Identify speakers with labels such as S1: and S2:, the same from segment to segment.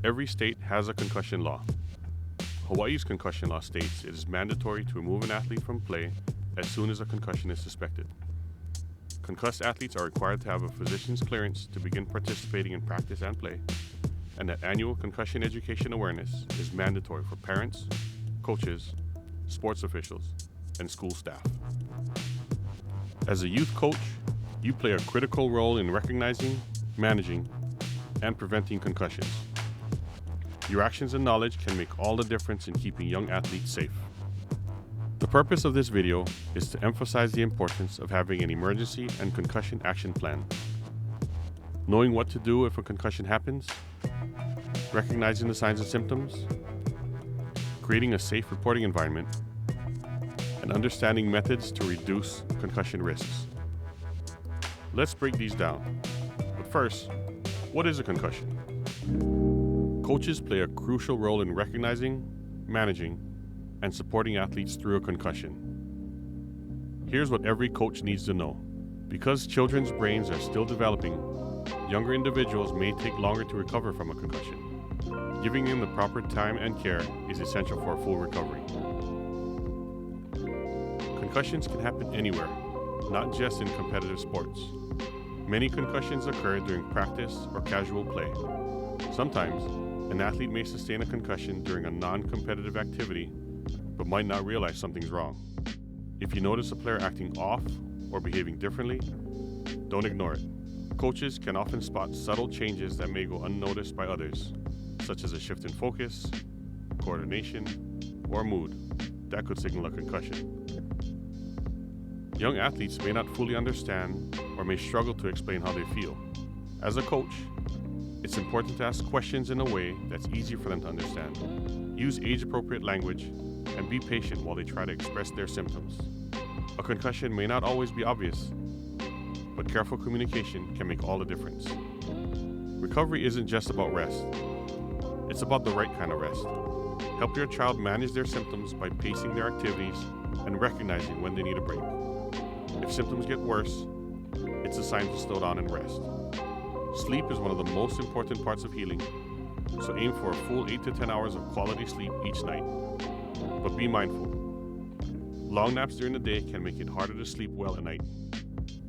S1: Every state has a concussion law. Hawaii's concussion law states it is mandatory to remove an athlete from play as soon as a concussion is suspected. Concussed athletes are required to have a physician's clearance to begin participating in practice and play, and that annual concussion education awareness is mandatory for parents, coaches, sports officials, and school staff. As a youth coach, you play a critical role in recognizing, managing, and preventing concussions. Your actions and knowledge can make all the difference in keeping young athletes safe. The purpose of this video is to emphasize the importance of having an emergency and concussion action plan. Knowing what to do if a concussion happens, recognizing the signs and symptoms, creating a safe reporting environment, and understanding methods to reduce concussion risks. Let's break these down. But first, what is a concussion? Coaches play a crucial role in recognizing, managing, and supporting athletes through a concussion. Here's what every coach needs to know. Because children's brains are still developing, younger individuals may take longer to recover from a concussion. Giving them the proper time and care is essential for a full recovery. Concussions can happen anywhere, not just in competitive sports. Many concussions occur during practice or casual play. Sometimes, an athlete may sustain a concussion during a non-competitive activity, but might not realize something's wrong. If you notice a player acting off or behaving differently, don't ignore it. Coaches can often spot subtle changes that may go unnoticed by others, such as a shift in focus, coordination, or mood that could signal a concussion. Young athletes may not fully understand or may struggle to explain how they feel. As a coach, it's important to ask questions in a way that's easy for them to understand. Use age-appropriate language and be patient while they try to express their symptoms. A concussion may not always be obvious, but careful communication can make all the difference. Recovery isn't just about rest. It's about the right kind of rest. Help your child manage their symptoms by pacing their activities and recognizing when they need a break. If symptoms get worse, it's a sign to slow down and rest. Sleep is one of the most important parts of healing, so aim for a full 8 to 10 hours of quality sleep each night. But be mindful. Long naps during the day can make it harder to sleep well at night.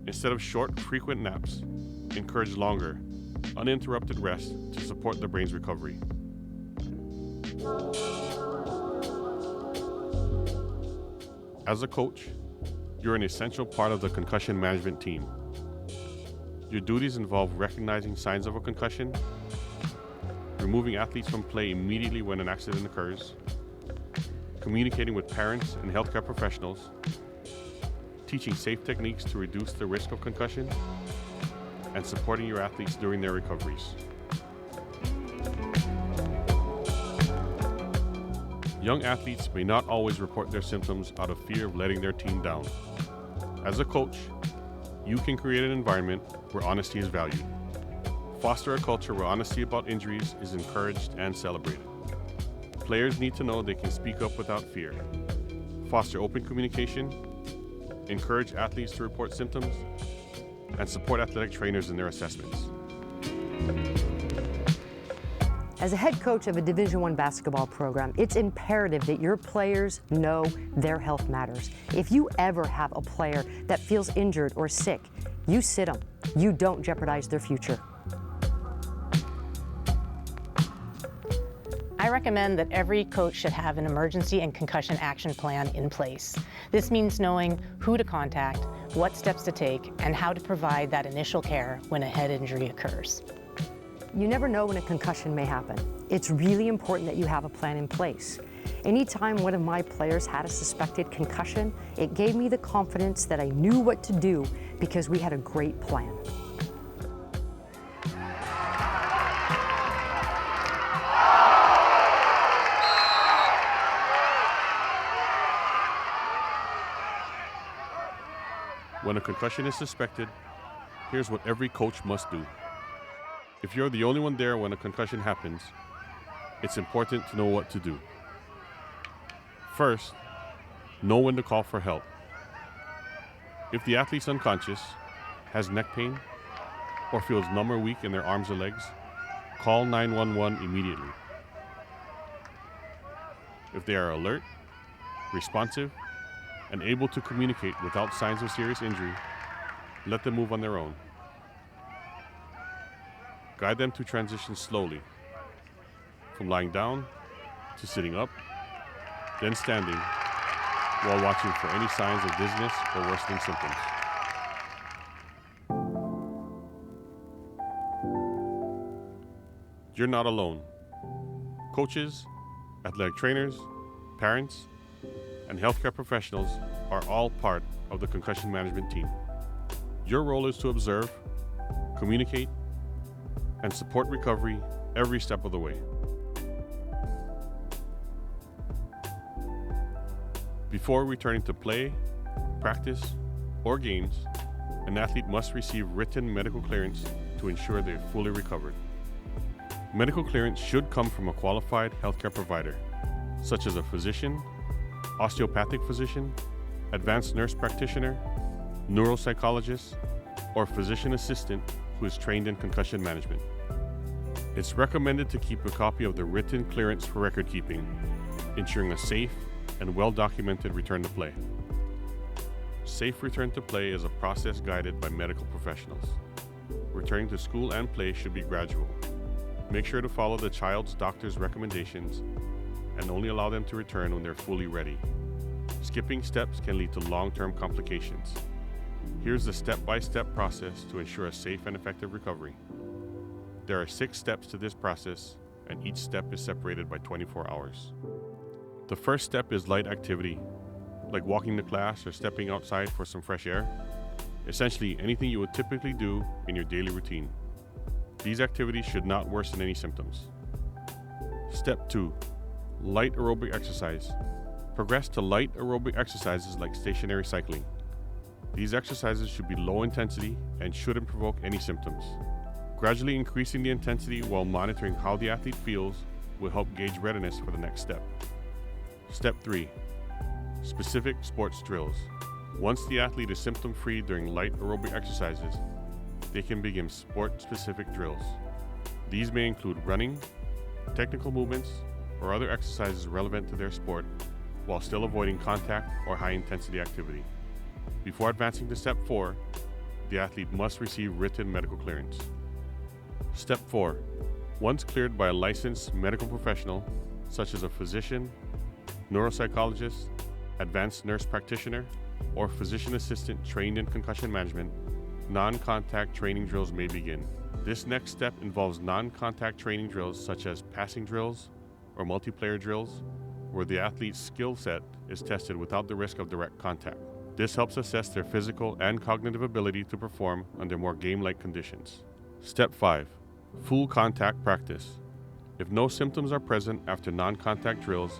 S1: Instead of short, frequent naps, encourage longer, uninterrupted rest to support the brain's recovery. As a coach, you're an essential part of the concussion management team. Your duties involve recognizing signs of a concussion, removing athletes from play immediately when an accident occurs, communicating with parents and healthcare professionals, teaching safe techniques to reduce the risk of concussion, and supporting your athletes during their recoveries. Young athletes may not always report their symptoms out of fear of letting their team down. As a coach, you can create an environment where honesty is valued. Foster a culture where honesty about injuries is encouraged and celebrated. Players need to know they can speak up without fear. Foster open communication, encourage athletes to report symptoms, and support athletic trainers in their assessments.
S2: As a head coach of a Division I basketball program, it's imperative that your players know their health matters. If you ever have a player that feels injured or sick, you sit them. You don't jeopardize their future.
S3: I recommend that every coach should have an emergency and concussion action plan in place. This means knowing who to contact, what steps to take, and how to provide that initial care when a head injury occurs.
S2: You never know when a concussion may happen. It's really important that you have a plan in place. Anytime one of my players had a suspected concussion, it gave me the confidence that I knew what to do because we had a great plan.
S1: When a concussion is suspected, here's what every coach must do. If you're the only one there when a concussion happens, it's important to know what to do. First, know when to call for help. If the athlete's unconscious, has neck pain, or feels numb or weak in their arms or legs, call 911 immediately. If they are alert, responsive, and able to communicate without signs of serious injury, let them move on their own. Guide them to transition slowly, from lying down to sitting up, then standing, while watching for any signs of dizziness or worsening symptoms. You're not alone. Coaches, athletic trainers, parents, and healthcare professionals are all part of the concussion management team. Your role is to observe, communicate, and support recovery every step of the way. Before returning to play, practice, or games, an athlete must receive written medical clearance to ensure they're fully recovered. Medical clearance should come from a qualified healthcare provider, such as a physician, osteopathic physician, advanced nurse practitioner, neuropsychologist, or physician assistant who is trained in concussion management. It's recommended to keep a copy of the written clearance for record keeping, ensuring a safe and well-documented return to play. Safe return to play is a process guided by medical professionals. Returning to school and play should be gradual. Make sure to follow the child's doctor's recommendations and only allow them to return when they're fully ready. Skipping steps can lead to long-term complications. Here's the step-by-step process to ensure a safe and effective recovery. There are 6 steps to this process, and each step is separated by 24 hours. The first step is light activity, like walking to class or stepping outside for some fresh air. Essentially, anything you would typically do in your daily routine. These activities should not worsen any symptoms. Step 2, light aerobic exercise. Progress to light aerobic exercises like stationary cycling. These exercises should be low intensity and shouldn't provoke any symptoms. Gradually increasing the intensity while monitoring how the athlete feels will help gauge readiness for the next step. Step 3, specific sports drills. Once the athlete is symptom-free during light aerobic exercises, they can begin sport-specific drills. These may include running, technical movements, or other exercises relevant to their sport while still avoiding contact or high-intensity activity. Before advancing to Step 4, the athlete must receive written medical clearance. Step 4. Once cleared by a licensed medical professional, such as a physician, neuropsychologist, advanced nurse practitioner, or physician assistant trained in concussion management, non-contact training drills may begin. This next step involves non-contact training drills such as passing drills or multiplayer drills, where the athlete's skill set is tested without the risk of direct contact. This helps assess their physical and cognitive ability to perform under more game-like conditions. Step 5. Full contact practice. If no symptoms are present after non-contact drills,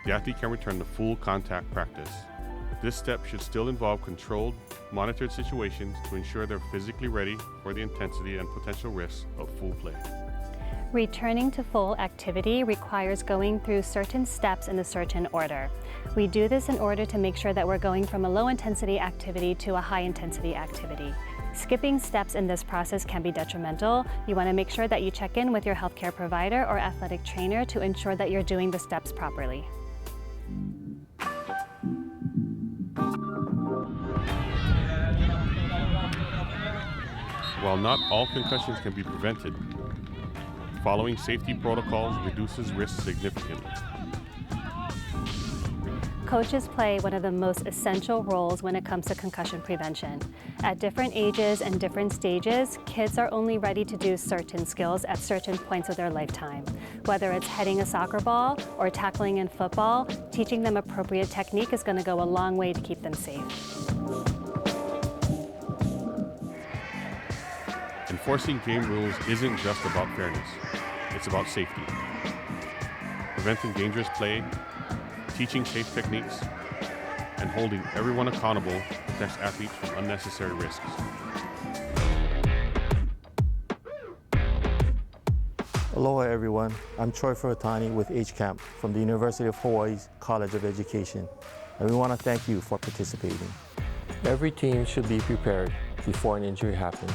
S1: the athlete can return to full contact practice. This step should still involve controlled, monitored situations to ensure they're physically ready for the intensity and potential risks of full play.
S4: Returning to full activity requires going through certain steps in a certain order. We do this in order to make sure that we're going from a low-intensity activity to a high-intensity activity. Skipping steps in this process can be detrimental. You want to make sure that you check in with your healthcare provider or athletic trainer to ensure that you're doing the steps properly.
S1: While not all concussions can be prevented, following safety protocols reduces risk significantly.
S4: Coaches play one of the most essential roles when it comes to concussion prevention. At different ages and different stages, kids are only ready to do certain skills at certain points of their lifetime. Whether it's heading a soccer ball or tackling in football, teaching them appropriate technique is going to go a long way to keep them safe.
S1: Enforcing game rules isn't just about fairness, it's about safety. Preventing dangerous play, teaching safe techniques, and holding everyone accountable protects athletes from unnecessary risks.
S5: Aloha everyone, I'm Troy Furutani with HCAMP from the University of Hawaii's College of Education, and we want to thank you for participating.
S6: Every team should be prepared before an injury happens.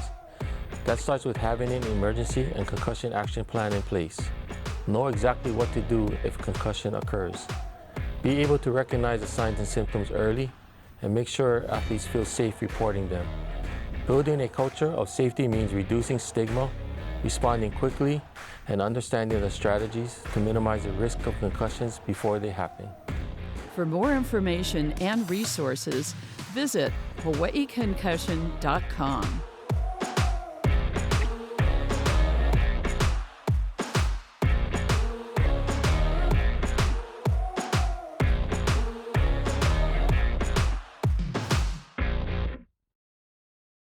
S5: That starts with having an emergency and concussion action plan in place. Know exactly what to do if a concussion occurs. Be able to recognize the signs and symptoms early and make sure athletes feel safe reporting them. Building a culture of safety means reducing stigma, responding quickly, and understanding the strategies to minimize the risk of concussions before they happen.
S6: For more information and resources, visit hawaiiconcussion.com.